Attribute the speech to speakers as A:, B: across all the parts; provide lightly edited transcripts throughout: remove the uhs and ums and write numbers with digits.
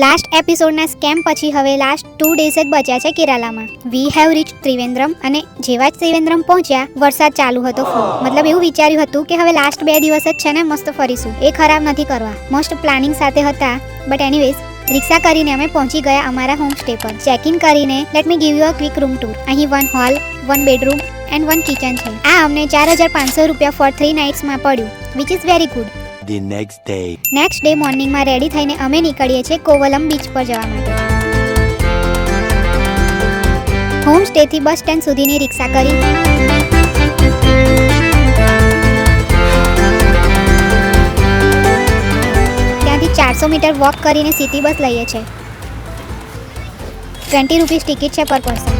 A: Last એપિસોડના scam પછી હવે last 2 days જ બચ્યા છે કેરાલામાં. વી હેવ રીચ ત્રિવેન્દ્રમ અને જેવા જ ત્રિવેન્દ્રમ પહોંચ્યા વરસાદ ચાલુ હતો ફૂલ. મતલબ એવું વિચાર્યું હતું કે હવે લાસ્ટ 2 દિવસ જ છે ને મસ્ત ફરીશું, એ ખરાબ નથી કરવા. મસ્ત પ્લાનિંગ સાથે હતા. બટ એનીવેઝ રિક્ષા કરીને અમે પહોંચી ગયા અમારા હોમ સ્ટે પર. ચેક ઇન કરીને let me give you a quick room tour. અહીં 1 હોલ, 1 બેડરૂમ એન્ડ 1 કિચન છે. આ અમને 4500 રૂપિયા ફોર 3 નાઇટ્સમાં પડ્યું, which is very good.
B: The next day.
A: Next day મોર્નિંગમાં રેડી થઈને અમે નીકળીએ છીએ કોવલમ બીચ પર જવા માટે. હોમ સ્ટેથી બસ સ્ટેન્ડ સુધીની રિક્ષા કરી ત્યાંથી 400 મીટર વોક કરીને સિટી બસ લઈએ છીએ. 20 રૂપીસ ટિકિટ છે પર પર્સન.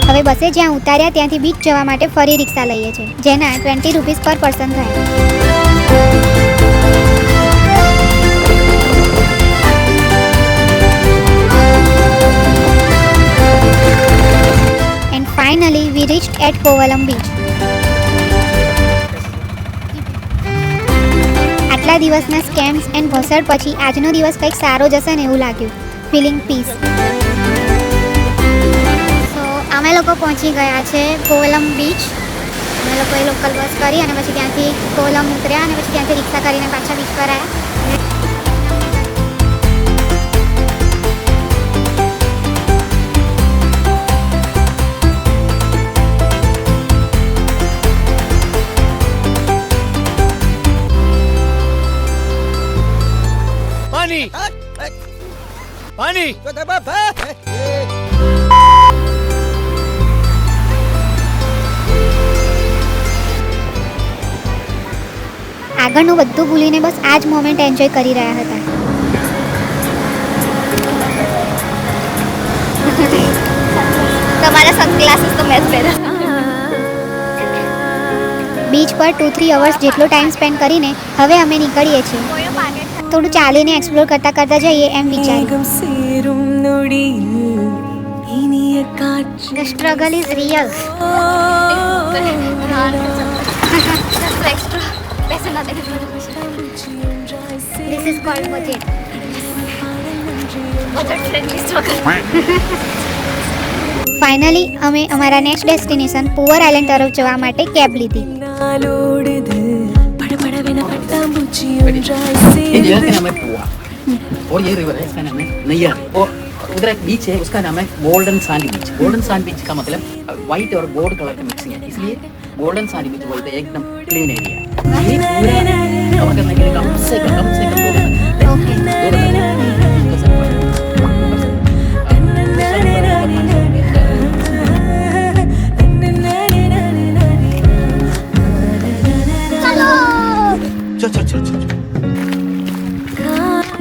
A: હવે બસે જ્યાં ઉતાર્યા ત્યાંથી બીચ જવા માટે ફરી રિક્ષા લઈએ છીએ, જેના 20 રૂપીસ પર પર્સન થાય. And finally we reached at Kovalam beach. આટલા દિવસના સ્કેમ્સ એન્ડ ભસડ પછી આજનો દિવસ કંઈક સારો જશે ને એવું લાગ્યું. Feeling peace. અમે લોકો પહોંચી ગયા છે કોવલમ બીચ. અમે લોકોએ લોકલ બસ કરી અને પછી ત્યાંથી કોવલમ ઉતર્યા અને પછી ત્યાંથી રિક્ષા કરીને પાછા બીચ પર આવ્યા.
B: Bunny! Bunny!
A: આગળનું બધું ભૂલીને બસ આ જ મોમેન્ટ એન્જોય કરી રહ્યા હતા.
C: તમારા સનગ્લાસીસ તો મેં જ પહેર્યા.
A: બીચ પર 2-3 અવર્સ જેટલો ટાઈમ સ્પેન્ડ કરીને હવે અમે નીકળીએ છીએ. થોડું ચાલીને એક્સપ્લોર કરતા જઈએ એમ વિચાર્યું. The struggle is real. This is called budget. Finally અમે અમારા નેક્સ્ટ ડેસ્ટિનેશન પુઅર આઇલેન્ડ તરફ જવા માટે કેબ લીધી.
D: ये जगह का नाम है पुआ और ये रिवर है, इसका नाम है नैयर. और उधर एक बीच है, उसका नाम है golden sand beach. Golden sand beach का मतलब व्हाइट और गोल्ड कलर का मिक्सिंग है, इसलिए गोल्डन सैंड बीच बोलते हैं. एकदम क्लीन एरिया. ये पूरा कवर करने के लिए कम से कम 2 घंटे.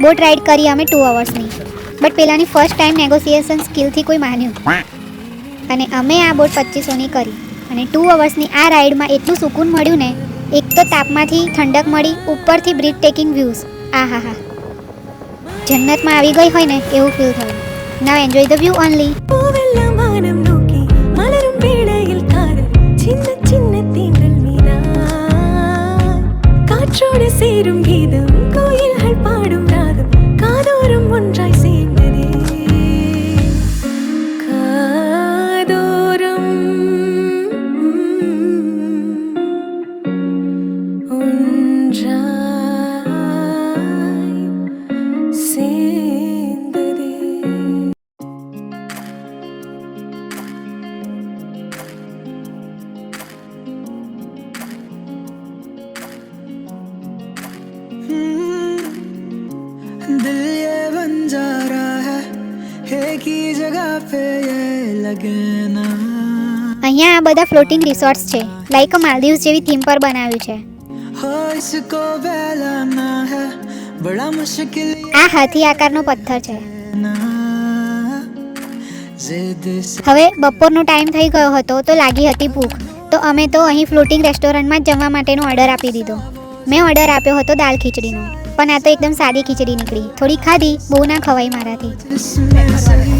A: બોટ રાઈડ કરી અમે 2 અવર્સની. બટ પેલાની ફર્સ્ટ ટાઈમ નેગોશિએશન સ્કિલથી કોઈ માન્યું અને અમે આ બોટ 2500ની કરી. અને 2 અવર્સની આ રાઈડમાં એટલું સુકૂન મળ્યું ને. એક તો તાપમાંથી ઠંડક મળી, ઉપરથી બ્રીથ ટેકિંગ વ્યૂઝ. આહાહા, જન્નતમાં આવી ગઈ હોય ને એવું ફીલ થયું. નાવ એન્જોય ધ વ્યૂ ઓનલી.
E: சேரும் கீதம் கோயில்கள் பாடும் ராகம் காதோறும் ஒன்றாய் சேர்ந்ததே காதோறும் ஒன்றாய் சேர்ந்ததே.
F: दिल ये बन जा रहा है एक ही जगह पे ये लगे ना.
A: અહીંયા આ બધા ફ્લોટિંગ રિસોર્ટ્સ છે, લાઈક માલદીવ્સ જેવી થીમ પર બનાવ્યું છે.
F: हो इसको बहलाना है बड़ा मुश्किल
A: આ હાથી આકારનો પથ્થર છે.
F: ना जिद से
A: હવે બપોરનો ટાઈમ થઈ ગયો હતો તો લાગી હતી ભૂખ. તો અમે તો અહીં ફ્લોટિંગ રેસ્ટોરન્ટમાં જ જમવા માટેનો ઓર્ડર આપી દીધો. મેં ઓર્ડર આપ્યો હતો દાલ ખીચડીનો, પણ આ તો એકદમ સાદી ખીચડી નીકળી. થોડી ખાધી, બહુ ના ખવાઈ મારાથી.
F: इसमें सही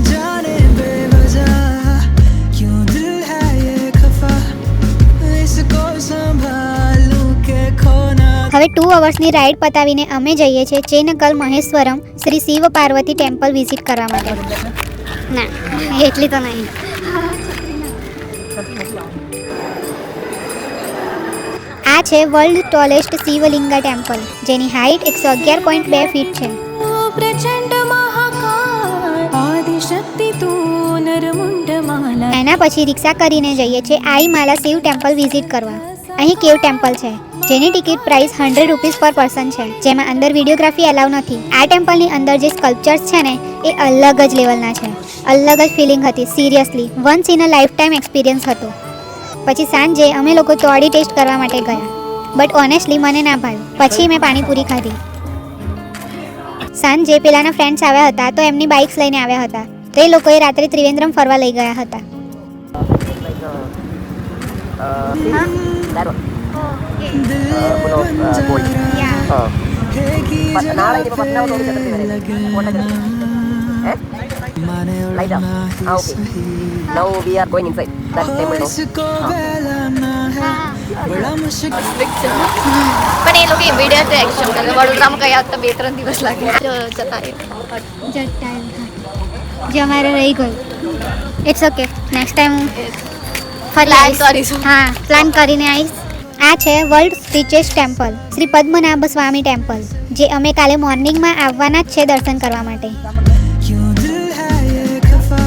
F: जाने बेवजह क्यों दिल है ये खफा, इसको संभालूं के खो
A: 2 અવર્સની રાઈડ પતાવીને અમે જઈએ છીએ ચેનકલ મહેશ્વરમ શ્રી શિવ પાર્વતી ટેમ્પલ વિઝિટ કરવા માટે. ના એટલી તો નહીં. આ છે વર્લ્ડ ટોલેસ્ટ શિવલિંગા ટેમ્પલ, જેની હાઈટ 111.2 ફીટ છે.
E: प्रचंड महाकाय आदिशक्ति तू नरमुंड माला.
A: એના પછી રિક્ષા કરીને જઈએ છીએ આઈમાલા શિવ ટેમ્પલ વિઝિટ કરવા. અહીં કેવ ટેમ્પલ છે, જેની ticket price 100 rupees per person છે, જેમાં અંદર વિડીયોગ્રાફી અલાઉ નથી. આ ટેમ્પલની અંદર જે સ્કલ્પચર્સ છે ને એ અલગ જ લેવલના છે. અલગ જ ફિલિંગ હતી, seriously once in a life time experience હતો. પછી સાંજે અમે લોકો તોડી ટેસ્ટ કરવા માટે ગયા, બટ ઓનેસ્ટલી મને ના ભાવ્યું. પછી મેં પાણીપુરી ખાધી. સાંજે પેલાના ફ્રેન્ડ્સ આવ્યા હતા, તો એમની બાઇક્સ લઈને આવ્યા હતા, તો એ લોકોએ રાત્રે ત્રિવેન્દ્રમ ફરવા લઈ ગયા હતા.
G: Now we are going inside that temple.
F: इसको बहलाना है बड़ा मुश्किल.
C: પણ એ લોકો ઇમિડિયેટ એક્શન કરે. વડોદરામાં ગયા તો 2-3 દિવસ લાગે જતા રહે.
A: જે અમારે રહી ગયું. ઇટ્સ ઓકે, નેક્સ્ટ ટાઈમ હું ફરી
C: Plan
A: આવીશ.
C: કરીશું.
A: હા, પ્લાન કરીને આવીશ. આ છે વર્લ્ડ રીચેસ્ટ ટેમ્પલ શ્રી પદ્મનાભ સ્વામી ટેમ્પલ, જે અમે કાલે મોર્નિંગમાં આવવાના જ છે દર્શન કરવા માટે.
F: क्यों दिल है ये खफा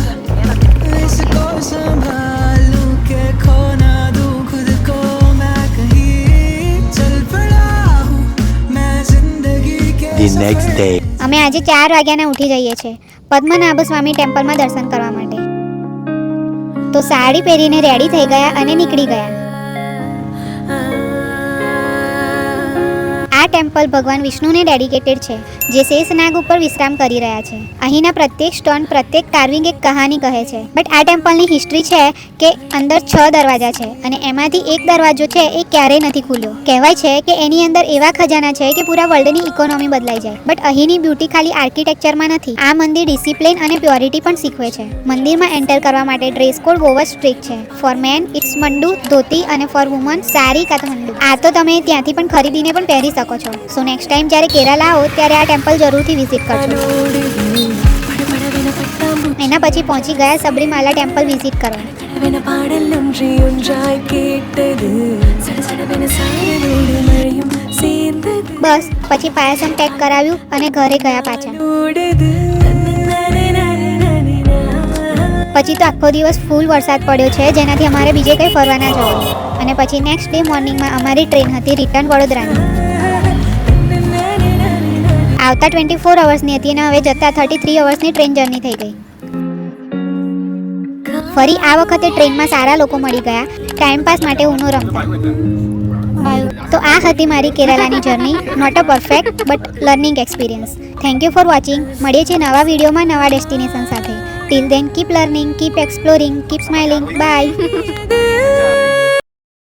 F: इसको संभालूं के खो ना दूं खुद को मैं कहीं चल पड़ा हूँ मैं जिंदगी के
B: The next day.
A: અમે આજે 4 વાગ્યાના ઉઠી જઈએ છીએ પદ્મનાભ સ્વામી ટેમ્પલમાં દર્શન કરવા માટે. તો સાડી પહેરીને રેડી થઈ ગયા અને નીકળી ગયા. આ ટેમ્પલ ભગવાન વિષ્ણુને ડેડિકેટેડ છે, જે શેષનાગ ઉપર વિશ્રામ કરી રહ્યા છે. અહીંના પ્રત્યેક સ્ટોન, પ્રત્યેક કાર્વિંગ એક કહાની કહે છે. બટ આ ટેમ્પલની હિસ્ટ્રી છે કે અંદર 6 દરવાજા છે અને એમાંથી એક દરવાજો છે એ ક્યારેય નથી ખુલ્યો. કહેવાય છે કે એની અંદર એવા ખજાના છે કે પૂરા વર્લ્ડની ઇકોનોમી બદલાઈ જાય. બટ અહીંની બ્યુટી ખાલી આર્કિટેક્ચરમાં નથી. આ મંદિર ડિસિપ્લિન અને પ્યોરિટી પણ શીખવે છે. મંદિરમાં એન્ટર કરવા માટે ડ્રેસ કોડ બહુ જ સ્ટ્રિક્ટ છે. ફોર મેન ઇટ્સ મંડુ ધોતી અને ફોર વુમન સાડી કાં તો મંડુ. આ તો તમે ત્યાંથી પણ ખરીદીને પણ પહેરી શકો છો. સો નેક્સ્ટ ટાઈમ જ્યારે કેરલા આવો ત્યારે આ ટેમ્પલ જરૂરથી વિઝિટ કરજો. એના પછી પહોંચી ગયા સબરીમાલા ટેમ્પલ વિઝિટ કરવા.
E: வென பாடல் ஒன்றி ஒன்றாய் கேட்டது சடசடவென சாயலோடு மழையும் சேர்ந்தது
A: બસ પછી પાયસમ પેક કરાવ્યું અને ઘરે ગયા પાછા.
E: ஓடுது
A: પછી તો આખો દિવસ ફૂલ વરસાદ પડ્યો છે, જેનાથી અમારે બીજે કંઈ ફરવા ના જવાનું. અને પછી નેક્સ્ટ ડે મોર્નિંગમાં અમારી ટ્રેન હતી રિટર્ન વડોદરાની. આવતા 24 અવર્સની હતી અને હવે જતા 33 અવર્સની ટ્રેન જર્ની થઈ ગઈ. ફરી આ વખતે ટ્રેનમાં સારા લોકો મળી ગયા, ટાઈમ પાસ માટે ઉનો રમતા. તો આ હતી મારી કેરલાની journey. Not a perfect but learning experience. Thank you for watching. મળીએ છીએ નવા વિડીયોમાં નવા ડેસ્ટિનેશન સાથે. Till then keep learning, keep exploring, keep smiling. By.